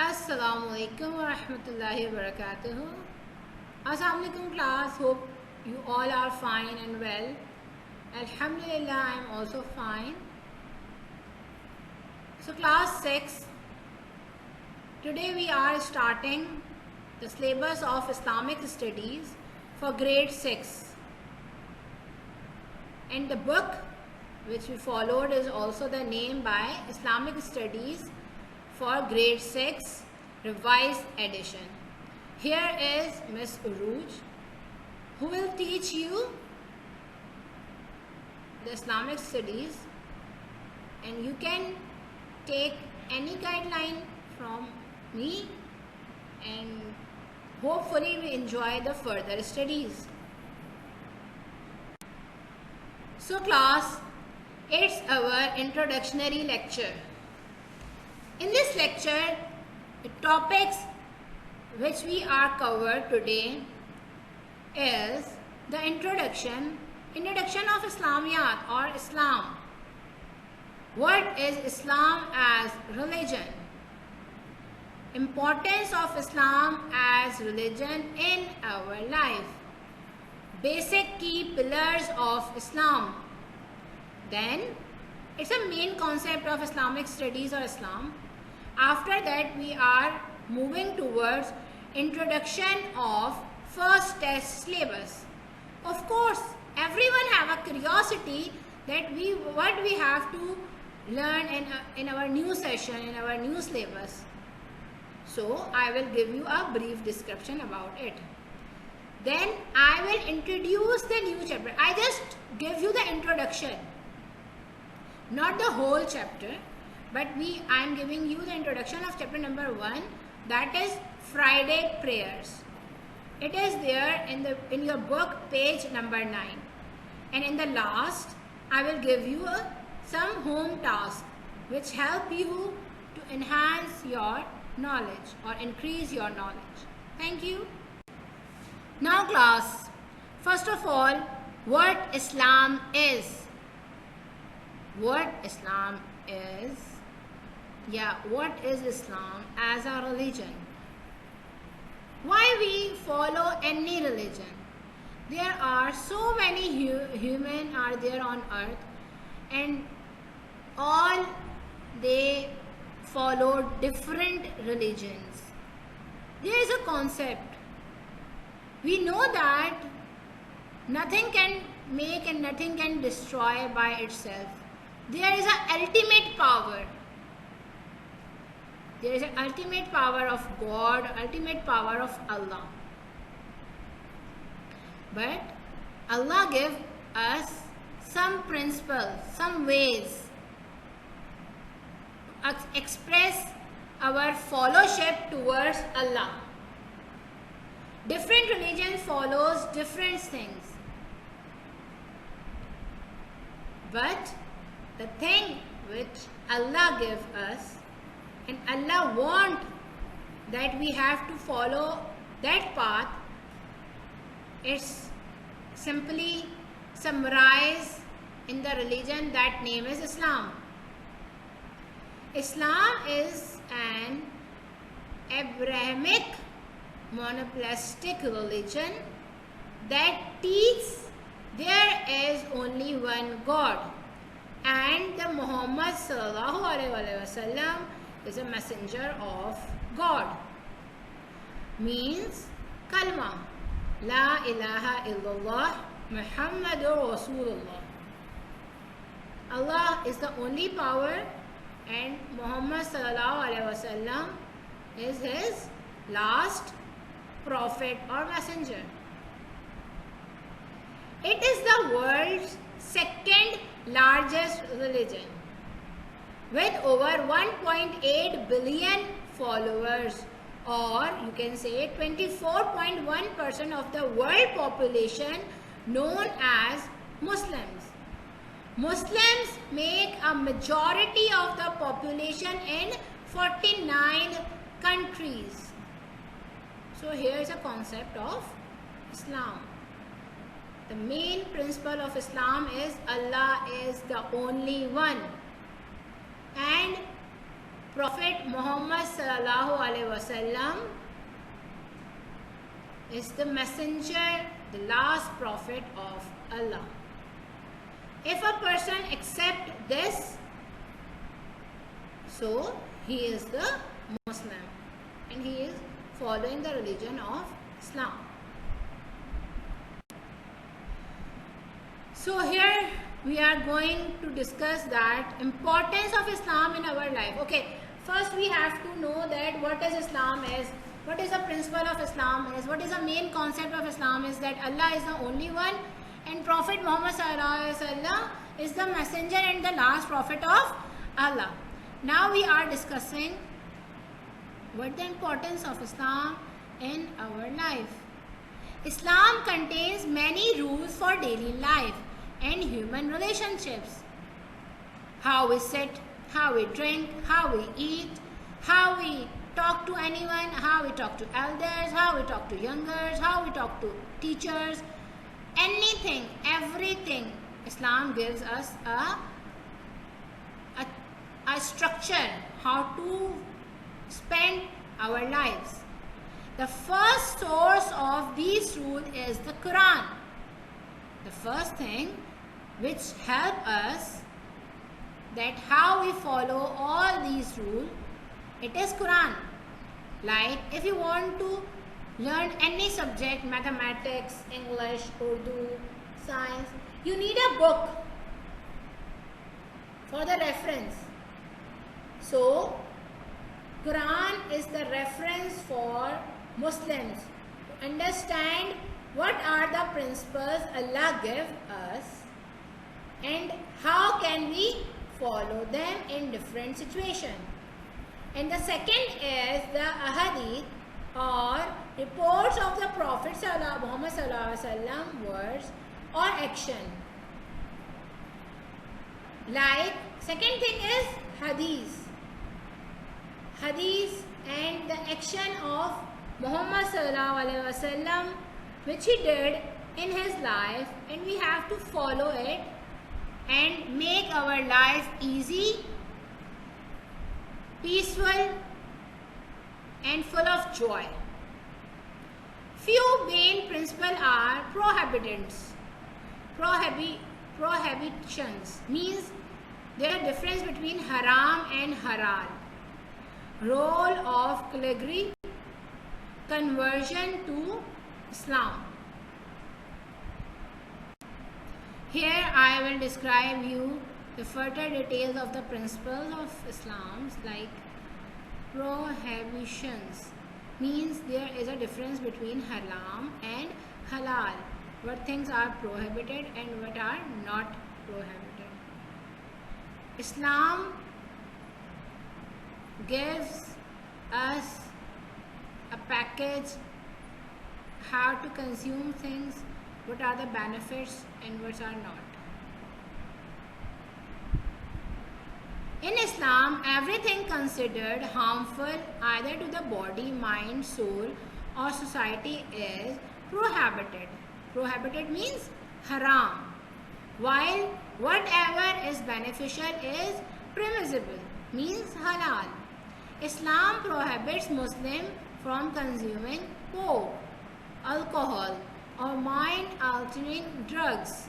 Assalamualaikum warahmatullahi wabarakatuh. Assalamualaikum class. Hope you all are fine and well. Alhamdulillah, I am also fine. So class 6. Today we are starting the syllabus of Islamic studies for grade 6. And the book which we followed is also the name by Islamic Studies for grade 6 revised edition. Here is Miss Uruj, who will teach you the Islamic studies, and you can take any guideline from me and hopefully we enjoy the further studies. So class, it's our introductory lecture. In this lecture, the topics which we are covered today is the introduction of Islamiat or Islam. What is Islam as religion? Importance of Islam as religion in our life. Basic key pillars of Islam. Then, it's a main concept of Islamic studies or Islam. After that, we are moving towards introduction of first test syllabus. Of course, everyone have a curiosity that what we have to learn in our new session, in our new syllabus. So, I will give you a brief description about it. Then, I will introduce the new chapter. I just give you the introduction. Not the whole chapter, but I am giving you the introduction of chapter number 1, that is Friday prayers. It is there in your book, page number 9. And in the last, I will give you some home tasks which help you to enhance your knowledge or increase your knowledge. Thank you. Now class, first of all, what Islam is. What Islam is. What is Islam as a religion? Why we follow any religion? There are so many humans are there on earth, and all they follow different religions. There is a concept. We know that nothing can make and nothing can destroy by itself. There is an ultimate power. There is an ultimate power of God, ultimate power of Allah. But Allah gave us some principles, some ways to express our fellowship towards Allah. Different religion follows different things. But the thing which Allah gave us, and Allah wants that we have to follow that path, it's simply summarized in the religion that name is Islam. Islam is an Abrahamic monotheistic religion that teaches there is only one God, and the Muhammad sallallahu alaihi wasallam is a messenger of God. Means kalma, la ilaha illallah Muhammadur Rasulullah. Allah is the only power, and Muhammad sallallahu alaihi wasallam is his last prophet or messenger. It is the world's second largest religion with over 1.8 billion followers, or you can say 24.1% of the world population known as Muslims. Muslims make a majority of the population in 49 countries. So here is a concept of Islam. The main principle of Islam is Allah is the only one. And Prophet Muhammad sallallahu alaihi wasallam is the messenger, the last prophet of Allah. If a person accepts this, so he is the Muslim and he is following the religion of Islam. So here we are going to discuss that importance of Islam in our life. Okay, first we have to know that what is Islam is, what is the principle of Islam is, what is the main concept of Islam is, that Allah is the only one and Prophet Muhammad sallallahu alaihi wasallam is the messenger and the last prophet of Allah. Now we are discussing what the importance of Islam in our life. Islam contains many rules for daily life and human relationships. How we sit, how we drink, how we eat, how we talk to anyone, how we talk to elders, how we talk to youngers, how we talk to teachers, anything, everything. Islam gives us a structure how to spend our lives. The first source of these rules is the Quran. The first thing which help us that how we follow all these rules, it is Quran. Like if you want to learn any subject, mathematics, English, Urdu, science, you need a book for the reference. So Quran is the reference for Muslims to understand what are the principles Allah gives us and how can we follow them in different situations. And the second is the ahadith or reports of the Prophet Muhammad sallallahu alaihi wasallam words or action. Like second thing is hadith. Hadith and the action of Muhammad sallallahu alaihi wasallam which he did in his life, and we have to follow it and make our life easy, peaceful and full of joy. Few main principles are prohibitions. Prohibitions means there are difference between haram and halal. Role of calligraphy, conversion to Islam. Here I will describe you the further details of the principles of Islam, like prohibitions means there is a difference between haram and halal. What things are prohibited and what are not prohibited. Islam gives us a package how to consume things, what are the benefits and what are not. In Islam, everything considered harmful either to the body, mind, soul or society is prohibited. Prohibited means haram, while whatever is beneficial is permissible, means halal. Islam prohibits Muslims from consuming pork, alcohol or mind-altering drugs.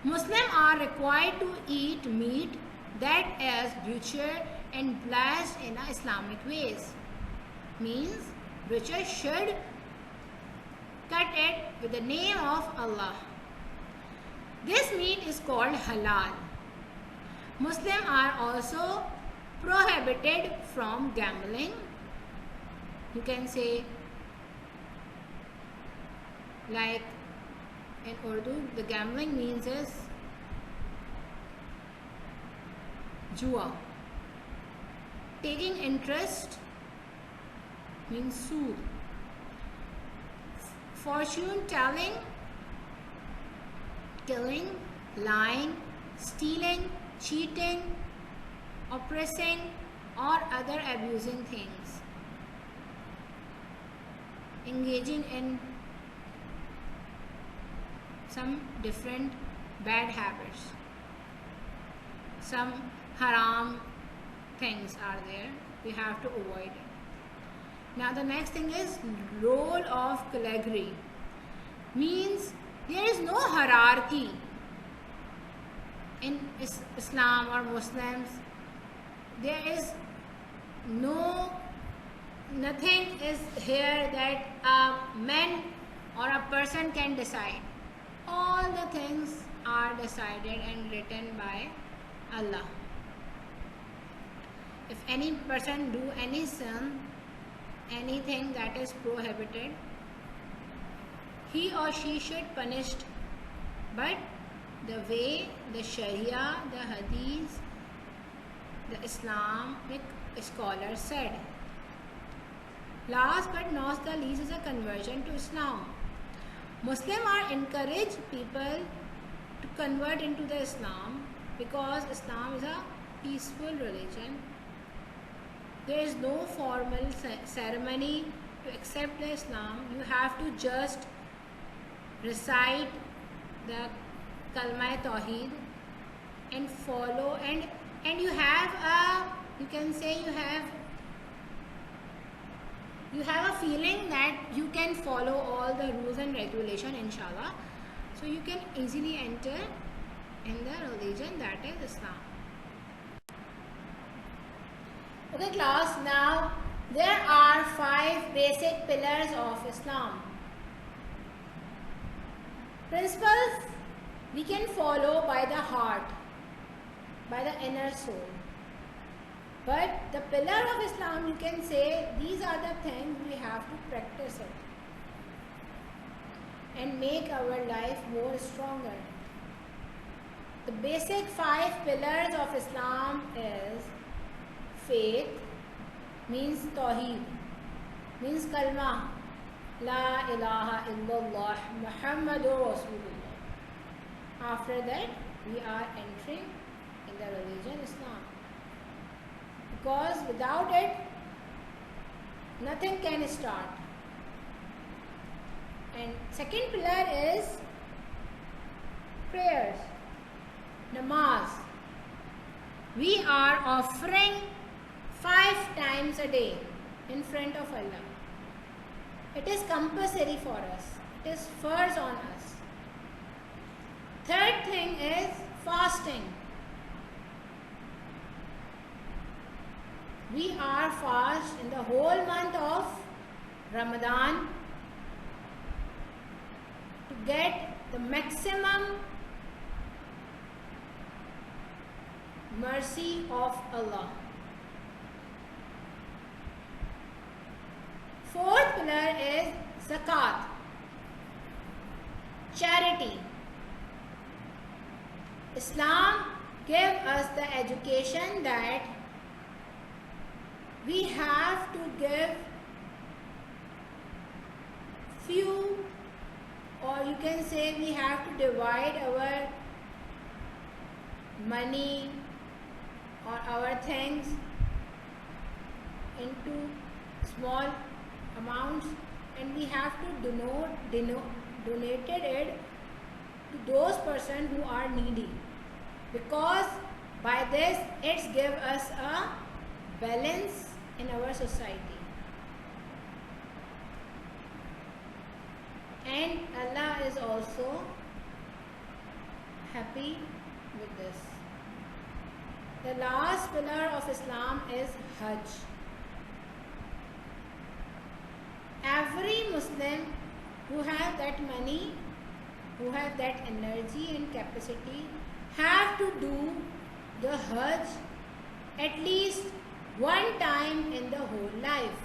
Muslims are required to eat meat that is butchered and blessed in Islamic ways. Means butcher should cut it with the name of Allah. This meat is called halal. Muslims are also prohibited from gambling. You can say, like in Urdu, the gambling means is jua. Taking interest means sood. Fortune telling, killing, lying, stealing, cheating, oppressing or other abusing things. Engaging in some different bad habits. Some haram things are there. We have to avoid it. Now the next thing is role of calligraphy. Means there is no hierarchy in Islam or Muslims. There is nothing is here that a man or a person can decide. All the things are decided and written by Allah. If any person do any sin, anything that is prohibited, he or she should punished. But the way the Sharia, the Hadith, the Islamic scholar said. Last but not the least is a conversion to Islam. Muslims are encouraged people to convert into the Islam because Islam is a peaceful religion. There is no formal ceremony to accept the Islam. You have to just recite the Kalma Tawheed and follow, and you have a, you can say you have a feeling that you can follow all the rules and regulation, inshallah. So you can easily enter in the religion that is Islam. Okay class, now there are 5 basic pillars of Islam. Principles we can follow by the heart, by the inner soul. But the pillar of Islam, you can say these are the things we have to practice it and make our life more stronger. The basic 5 pillars of Islam is faith, means Tawheed, means Kalma, La ilaha illallah Muhammadur Rasulullah. After that, we are entering in the religion Islam. Because without it, nothing can start. And second pillar is prayers, namaz. We are offering 5 times a day in front of Allah. It is compulsory for us. It is farz on us. Third thing is fasting. We are fast in the whole month of Ramadan to get the maximum mercy of Allah. Fourth pillar is zakat, charity. Islam gives us the education that we have to give few, or you can say we have to divide our money or our things into small amounts, and we have to donated it to those persons who are needy, because by this it gives us a balance in our society. And Allah is also happy with this. The last pillar of Islam is Hajj. Every Muslim who have that money, who have that energy and capacity, have to do the Hajj at least one time in the whole life.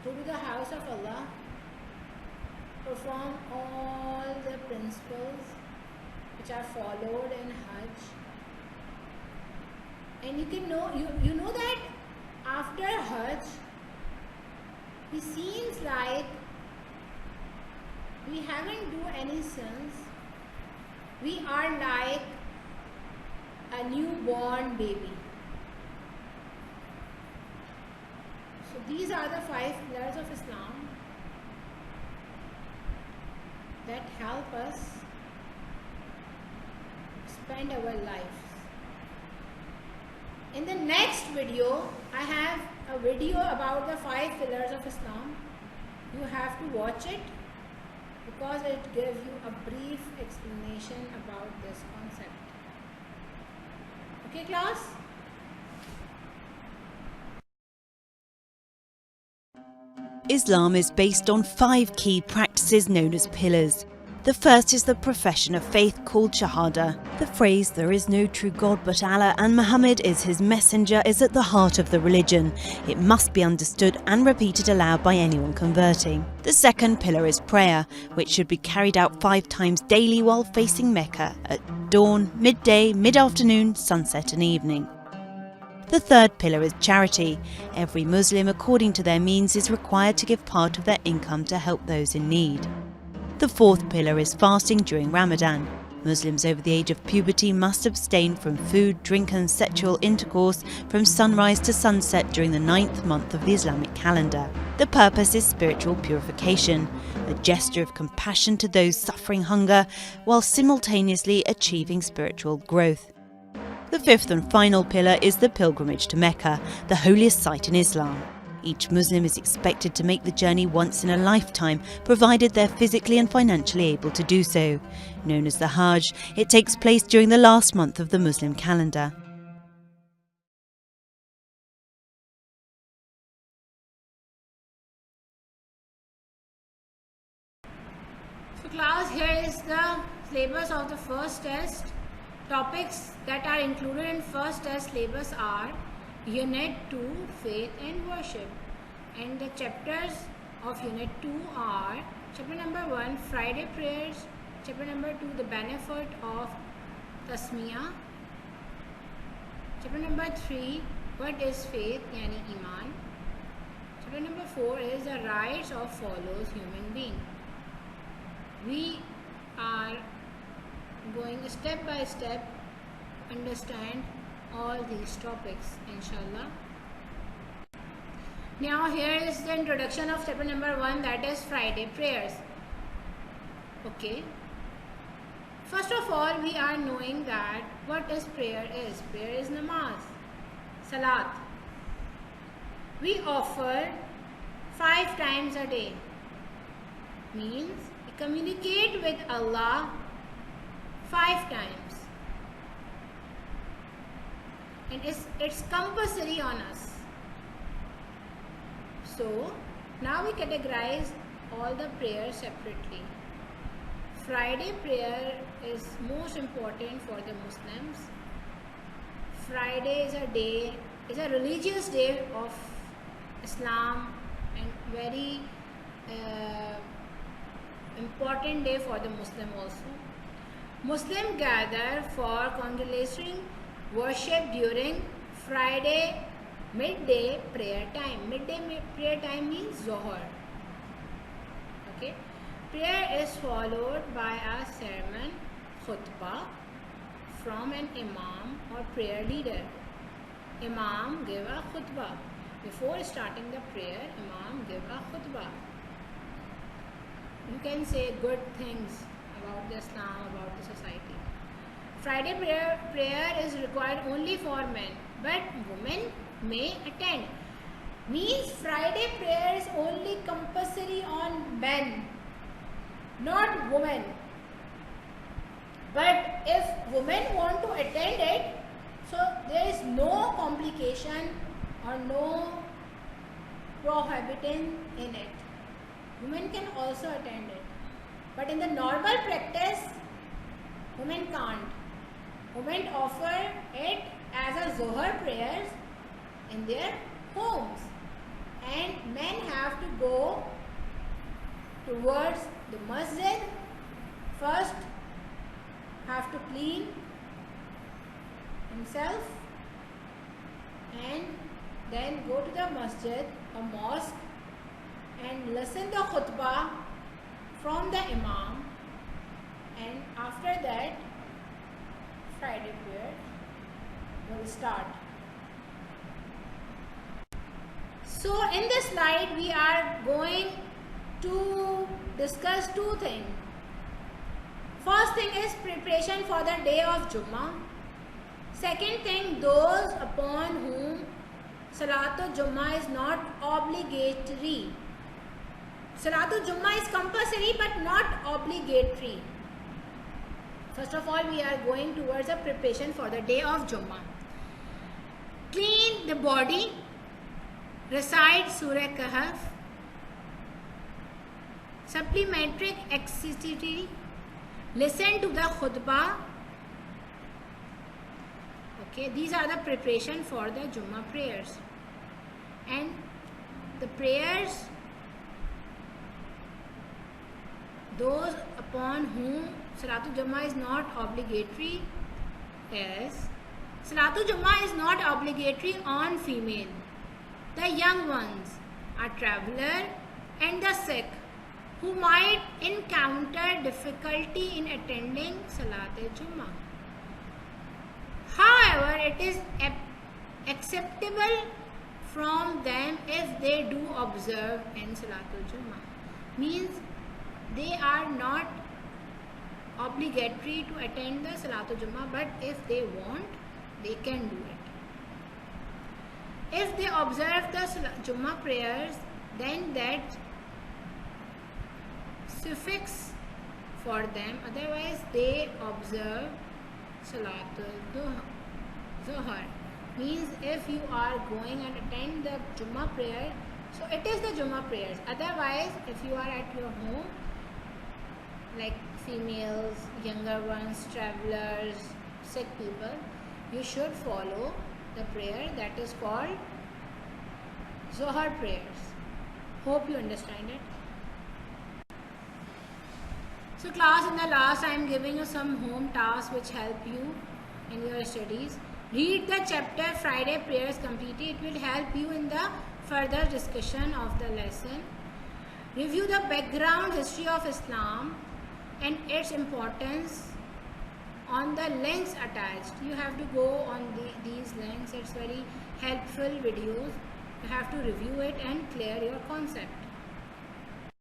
Go to the house of Allah, perform all the principles which are followed in Hajj, and you can know, you know that after Hajj, it seems like we haven't do any sins. We are like a newborn baby. So these are the 5 pillars of Islam that help us spend our lives In the next video, I have a video about the 5 pillars of Islam. You have to watch it because it gives you a brief explanation about this concept. Okay, class? Islam is based on 5 key practices known as pillars. The first is the profession of faith called Shahada. The phrase, "There is no true God but Allah and Muhammad is his messenger," is at the heart of the religion. It must be understood and repeated aloud by anyone converting. The second pillar is prayer, which should be carried out 5 times daily while facing Mecca at dawn, midday, mid-afternoon, sunset and evening. The third pillar is charity. Every Muslim, according to their means, is required to give part of their income to help those in need. The fourth pillar is fasting during Ramadan. Muslims over the age of puberty must abstain from food, drink and sexual intercourse from sunrise to sunset during the 9th month of the Islamic calendar. The purpose is spiritual purification, a gesture of compassion to those suffering hunger, while simultaneously achieving spiritual growth. The fifth and final pillar is the pilgrimage to Mecca, the holiest site in Islam. Each Muslim is expected to make the journey once in a lifetime, provided they're physically and financially able to do so. Known as the Hajj, it takes place during the last month of the Muslim calendar. So class, here is the syllabus of the first test. Topics that are included in first test syllabus are Unit 2, Faith and Worship. And the chapters of Unit 2 are chapter number 1, Friday prayers, chapter number 2, the benefit of Tasmiyah, chapter number 3, what is faith, yani Iman, chapter number 4 is the rights of follows human being. We are going step by step understand all these topics, inshallah. Now here is the introduction of chapter number 1, that is Friday prayers. Okay, first of all we are knowing that what is prayer is. Prayer is namaz, salat. We offer 5 times a day, means we communicate with Allah 5 times, and it's compulsory on us. So now we categorize all the prayers separately. Friday prayer is most important for the Muslims. Friday is a religious day of Islam and very important day for the Muslim also. Muslims gather for congregating worship during Friday midday prayer time. Midday prayer time means Zohar. Okay, prayer is followed by a sermon, khutbah, from an imam or prayer leader. Imam give a khutbah. Before starting the prayer, imam give a khutbah. You can say good things about the Islam, about the society. Friday prayer is required only for men, but women may attend. Means Friday prayer is only compulsory on men, not women. But if women want to attend it, so there is no complication or no prohibiting in it. Women can also attend it. But in the normal practice, women can't. Women offer it as a Zohar prayers in their homes, and men have to go towards the masjid. First have to clean himself and then go to the masjid or mosque and listen the khutbah from the imam, and after that Friday prayer will start. So in this slide we are going to discuss 2 things. First thing is preparation for the day of Jummah. Second thing, those upon whom Salatul Jummah is not obligatory. Salatul Jummah is compulsory but not obligatory. First of all, we are going towards a preparation for the day of Jummah. Clean the body, recite Surah Kahf, supplementary exegesis, listen to the khutbah. Okay, these are the preparation for the Jummah prayers. And the prayers, those upon whom Salatul Jummah is not obligatory is, Salatul Jummah is not obligatory on female, the young ones, a traveler and the sick who might encounter difficulty in attending Salatul Jummah. However, it is acceptable from them if they do observe in Salatul Jummah. Means they are not obligatory to attend the Salatul Jummah, but if they want, they can do it. If they observe the Jummah prayers, then that suffix for them. Otherwise, they observe Salatul Zuhr. Means if you are going and attend the Jummah prayer, so it is the Jummah prayers. Otherwise, if you are at your home, like females, younger ones, travelers, sick people, you should follow the prayer that is called Zohar prayers. Hope you understand it. So class, in the last I am giving you some home tasks which help you in your studies. Read the chapter Friday prayers completely. It will help you in the further discussion of the lesson. Review the background history of Islam and its importance on the links attached. You have to go on these links. It's very helpful videos. You have to review it and clear your concept.